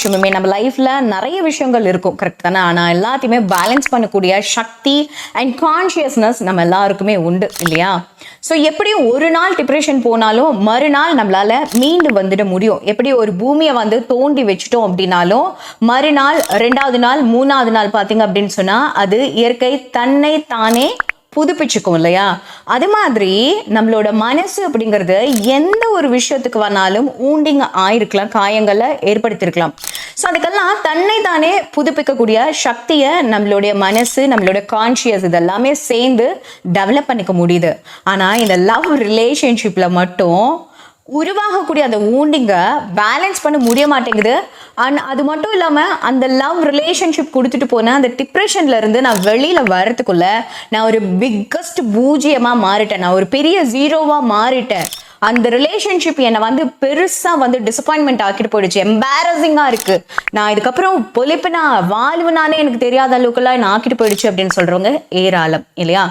விஷயமுமே நம்ம லைஃப்ல நிறைய விஷயங்கள் இருக்கும், கரெக்ட் தானே? ஆனா எல்லாத்தையுமே பேலன்ஸ் பண்ணக்கூடிய சக்தி அண்ட் கான்சியஸ்னஸ் நம்ம எல்லாருக்குமே உண்டு இல்லையா? ஸோ எப்படியும் ஒரு நாள் டிப்ரெஷன் போனாலும் மறுநாள் நம்மளால மீண்டு வந்துட முடியும். எப்படி ஒரு பூமியை வந்து தோண்டி வச்சுட்டோம் அப்படின்னாலும் மறுநாள், 2வது நாள், 3வது நாள் பார்த்தீங்க அப்படின்னு சொன்னா அது இயற்கை தன்னை தானே புதுப்பிச்சுக்கும் இல்லையா? அது மாதிரி நம்மளோட மனசு அப்படிங்கிறது எந்த ஒரு விஷயத்துக்கு வேணாலும் ஊண்டிங் ஆயிருக்கலாம், காயங்களை ஏற்படுத்தியிருக்கலாம். ஸோ அதுக்கெல்லாம் தன்னை தானே புதுப்பிக்கக்கூடிய சக்தியை நம்மளுடைய மனசு, நம்மளோட கான்சியஸ் இதெல்லாமே சேர்ந்து டெவலப் பண்ணிக்க முடியுது. ஆனால் இந்த லவ் ரிலேஷன்ஷிப்ல மட்டும் உருவாகக்கூடிய அந்த ஊண்டிங்கை பேலன்ஸ் பண்ண முடிய மாட்டேங்குது. அண்ட் அது மட்டும் இல்லாமல் அந்த லவ் ரிலேஷன்ஷிப் கொடுத்துட்டு போன அந்த டிப்ரெஷன்ல இருந்து நான் வெளியில் வர்றதுக்குள்ள நான் ஒரு பிக்கஸ்ட் பூஜ்ஜியமாக மாறிட்டேன், நான் ஒரு பெரிய ஜீரோவாக மாறிட்டேன். அந்த ரிலேஷன்ஷிப் என்னை வந்து பெருசாக வந்து டிசப்பாயின்மெண்ட் ஆக்கிட்டு போயிடுச்சு, எம்பாரசிங்காக இருக்கு, நான் இதுக்கப்புறம் பொழிப்புனா வாழ்வுனானே எனக்கு தெரியாத அளவுக்குலாம் என்ன ஆக்கிட்டு போயிடுச்சு அப்படின்னு சொல்றவங்க ஏராளம் இல்லையா?